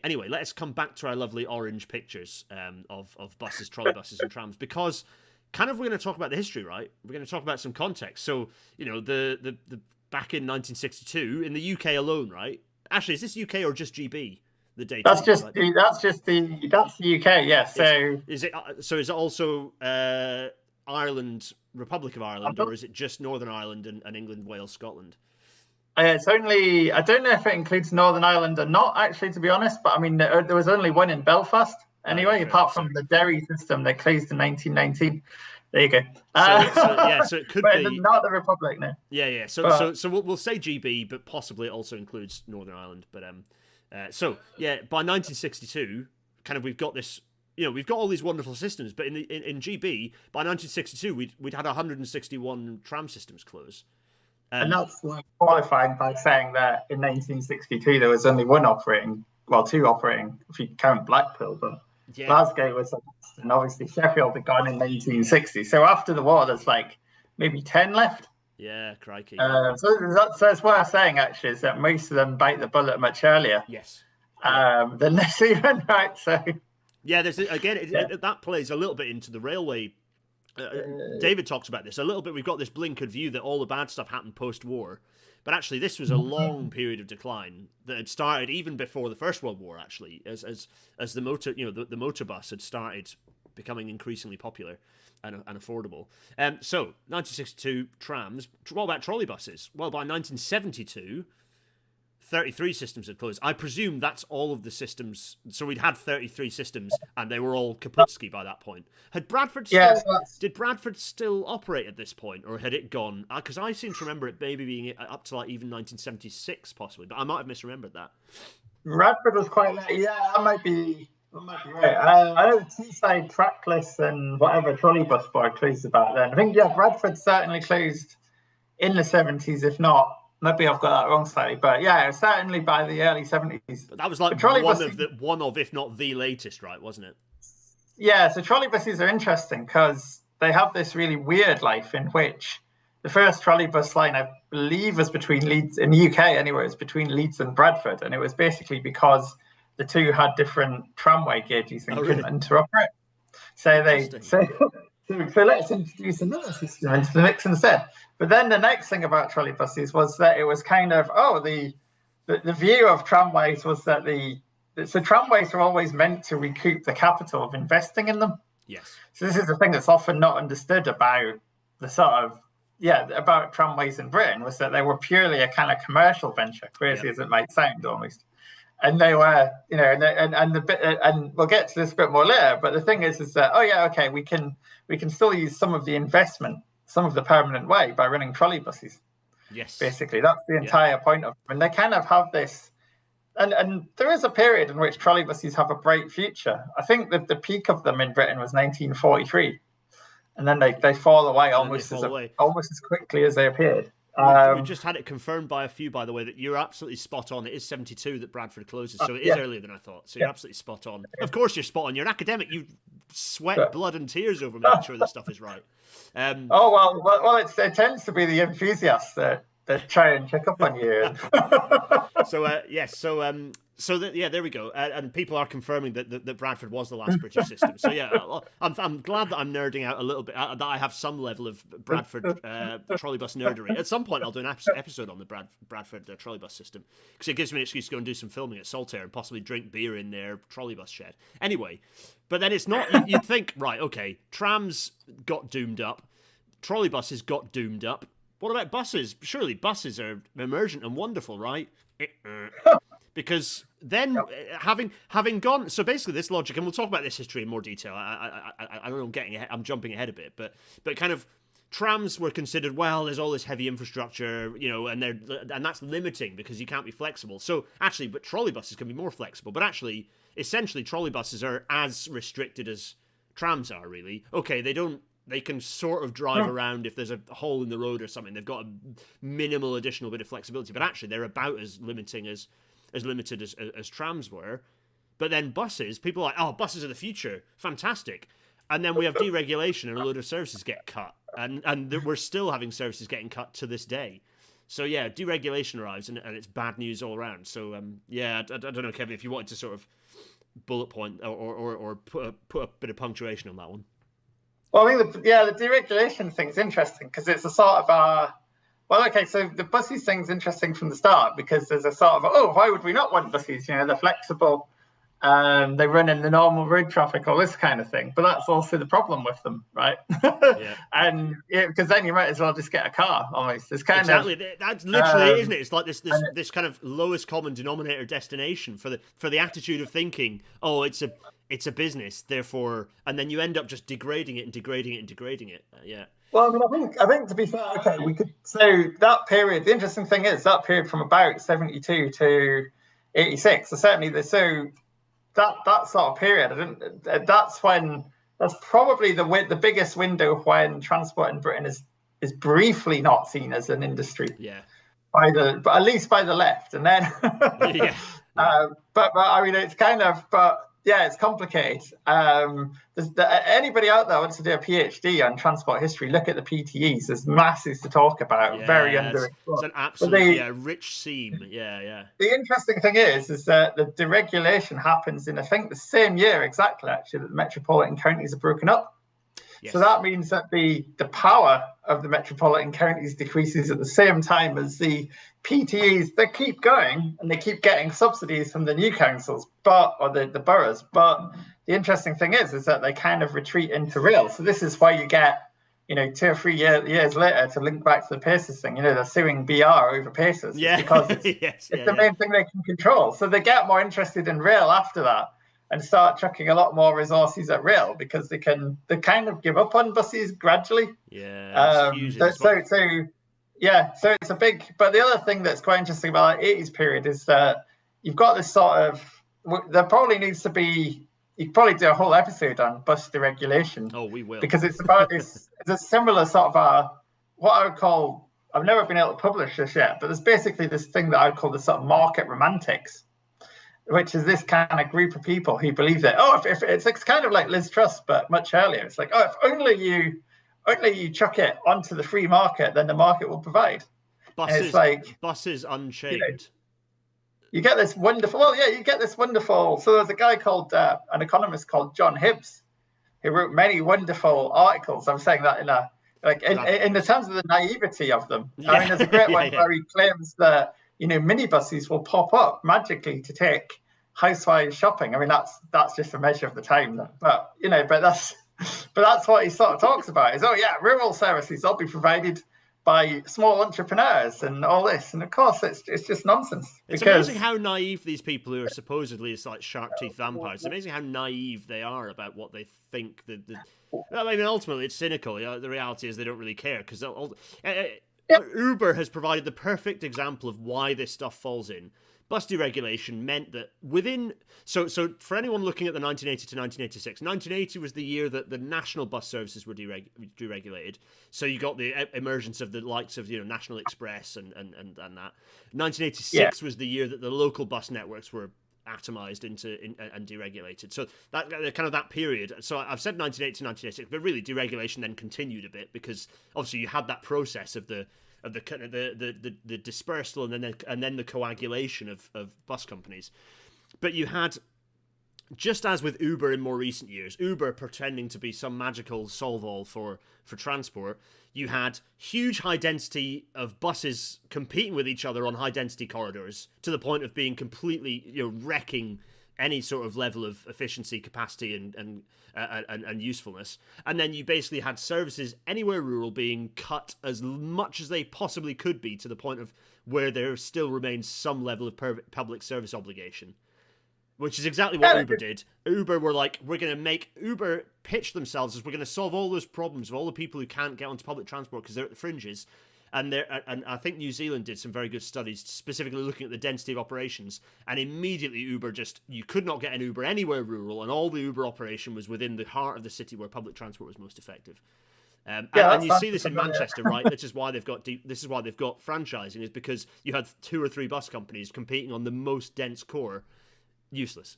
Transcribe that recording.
Anyway, let's come back to our lovely orange pictures of buses, trolley buses, and trams, because kind of we're going to talk about the history, right? We're going to talk about some context. So, the back in 1962 in the UK alone, right? Actually, is this UK or just GB? The data. That's the UK. Yes. So is it also Ireland, Republic of Ireland, or is it just Northern Ireland and England, Wales, Scotland? It's only, I don't know if it includes Northern Ireland or not, actually, to be honest. But I mean, there was only one in Belfast anyway, apart from the Derry system that closed in 1919. There you go. So it could be not the Republic, no. Yeah. So we'll say GB, but possibly it also includes Northern Ireland. But by 1962, kind of we've got this. We've got all these wonderful systems, but in GB by 1962 we'd had 161 tram systems close. And that's qualified by saying that in 1962 there was only two operating, if you count Blackpool, but Glasgow was, and obviously Sheffield had gone in 1960. So after the war, there's like maybe 10 left. Yeah, crikey. So that's what I'm saying, actually, is that most of them bite the bullet much earlier. Yes. Than this even, right? So. Yeah, that plays a little bit into the railway. David talks about this a little bit. We've got this blinkered view that all the bad stuff happened post-war, but actually this was a long period of decline that had started even before the First World War. Actually, as the motor, the motor bus had started becoming increasingly popular and affordable. So 1962 trams. What about trolley buses? Well, by 1972. 33 systems had closed. I presume that's all of the systems. So we'd had 33 systems, and they were all Kaputski by that point. Did Bradford still operate at this point, or had it gone? Because I seem to remember it maybe being up to like even 1976, possibly, but I might have misremembered that. Bradford was quite late. Yeah, that might be right. I know the Teesside trackless and whatever trolley bus board closed about then. I think Bradford certainly closed in the 70s, if not. Maybe I've got that wrong slightly, but yeah, certainly by the early 70s. But that was like one of, if not the latest, right? Wasn't it? Yeah, so trolley buses are interesting because they have this really weird life in which the first trolley bus line, I believe, was between Leeds, in the UK anyway, it was between Leeds and Bradford, and it was basically because the two had different tramway gauges and couldn't interoperate. So let's introduce another system into the mix instead. But then the next thing about trolley buses was that it was kind of, the view of tramways was that so tramways were always meant to recoup the capital of investing in them. Yes. So this is the thing that's often not understood about about tramways in Britain, was that they were purely a kind of commercial venture, crazy as it might sound almost. And they were, and we'll get to this a bit more later. But the thing is that we can still use some of the investment, some of the permanent way by running trolley buses. Yes, basically that's the entire point of them. And they kind of have this, and there is a period in which trolley buses have a bright future. I think that the peak of them in Britain was 1943, and then they fall away almost as quickly as they appeared. We just had it confirmed by a few, by the way, that you're absolutely spot on. It is 72 that Bradford closes, so it is earlier than I thought. So you're absolutely spot on. Of course you're spot on. You're an academic. You sweat blood and tears over making sure this stuff is right. It tends to be the enthusiasts that try and check up on you. There we go. And people are confirming that Bradford was the last British system. So I'm glad that I'm nerding out a little bit, that I have some level of Bradford trolleybus nerdery. At some point I'll do an episode on the Bradford trolleybus system, because it gives me an excuse to go and do some filming at Saltaire and possibly drink beer in their trolleybus shed. Anyway, but then it's not, you'd think, right, okay, trams got doomed up, trolleybuses got doomed up. What about buses? Surely buses are emergent and wonderful, right? Because then, having gone, so basically this logic, and we'll talk about this history in more detail. I don't know, I'm jumping ahead a bit, but kind of trams were considered, well, there's all this heavy infrastructure, and that's limiting because you can't be flexible. So actually, but trolley buses can be more flexible. But actually, essentially, trolley buses are as restricted as trams are. Really, okay, they can sort of drive around if there's a hole in the road or something. They've got a minimal additional bit of flexibility, but actually they're about as limited as trams were. But then buses, people are like, oh, buses are the future, fantastic. And then we have deregulation and a load of services get cut. And we're still having services getting cut to this day. So yeah, deregulation arrives, and it's bad news all around. So yeah, I don't know, Kevin, if you wanted to sort of bullet point or put a bit of punctuation on that one. Well, I think the deregulation thing's interesting because it's a sort of well, okay, so the buses thing's interesting from the start because there's a sort of, oh, why would we not want buses? You know, they're flexible, they run in the normal road traffic, all this kind of thing. But that's also the problem with them, right? Yeah. And because then you might as well just get a car, almost. It's kind of that's literally it, isn't it? It's like this kind of lowest common denominator destination for the attitude of thinking, oh, it's a business, therefore, and then you end up just degrading it and degrading it and degrading it. Yeah. Well, I mean, I think to be fair, okay, we could. So that period, the interesting thing is that period from about 72 to 86. So certainly, that sort of period. That's probably the biggest window when transport in Britain is briefly not seen as an industry. Yeah. But at least by the left, and then. Yeah. But I mean, it's kind of, but yeah, it's complicated. Anybody out there wants to do a PhD on transport history, look at the PTEs. There's masses to talk about. Yeah, very underexplored. It's an absolute rich seam. Yeah. The interesting thing is that the deregulation happens in, I think, the same year exactly, actually, that the metropolitan counties are broken up. Yes. So that means that the power of the metropolitan counties decreases at the same time as the PTEs. They keep going and they keep getting subsidies from the new councils, or the boroughs. But the interesting thing is that they kind of retreat into rail. So this is why you get, 2 or 3 years later, to link back to the Paces thing, they're suing BR over Paces. Yeah. Because it's the main thing they can control. So they get more interested in rail after that, and start chucking a lot more resources at rail because they kind of give up on buses gradually. Yeah. So it's a big. But the other thing that's quite interesting about the 80s period is that you've got this sort of. There probably needs to be. You could probably do a whole episode on bus deregulation. Oh, we will. Because it's about this. It's a similar sort of what I would call. I've never been able to publish this yet, but there's basically this thing that I would call the sort of market romantics, which is this kind of group of people who believe that, if it's kind of like Liz Truss, but much earlier. It's like, if only you chuck it onto the free market, then the market will provide. Buses unchained. You get this wonderful. So there's a guy called an economist called John Hibbs, who wrote many wonderful articles. I'm saying that in the terms of the naivety of them. Yeah. I mean, there's a great one where he claims that minibuses will pop up magically to take housewives shopping. I mean, that's just a measure of the time, but that's what he sort of talks about. Is rural services will be provided by small entrepreneurs and all this, and of course it's just nonsense. It's amazing how naive these people who are supposedly it's like shark teeth vampires. It's amazing how naive they are about what they think. I mean, ultimately it's cynical. The reality is they don't really care because Uber has provided the perfect example of why this stuff falls in. Bus deregulation meant that so for anyone looking at the 1980 to 1986, 1980 was the year that the national bus services were deregulated. So you got the emergence of the likes of National Express and that. 1986 was the year that the local bus networks were atomized and deregulated. So that kind of that period. So I've said 1980 to 1986, but really deregulation then continued a bit because obviously you had that process of the dispersal and then the coagulation of bus companies. But you had, just as with Uber in more recent years, Uber pretending to be some magical solve-all for transport, you had huge high density of buses competing with each other on high density corridors to the point of being completely wrecking any sort of level of efficiency, capacity, and usefulness. And then you basically had services anywhere rural being cut as much as they possibly could be to the point of where there still remains some level of public service obligation, which is exactly what Uber did. Uber pitched themselves as we're going to solve all those problems of all the people who can't get onto public transport because they're at the fringes. And I think New Zealand did some very good studies specifically looking at the density of operations. And immediately Uber you could not get an Uber anywhere rural, and all the Uber operation was within the heart of the city where public transport was most effective. And you see this in Manchester, right? This is why they've got franchising, is because you had 2 or 3 bus companies competing on the most dense core. Useless.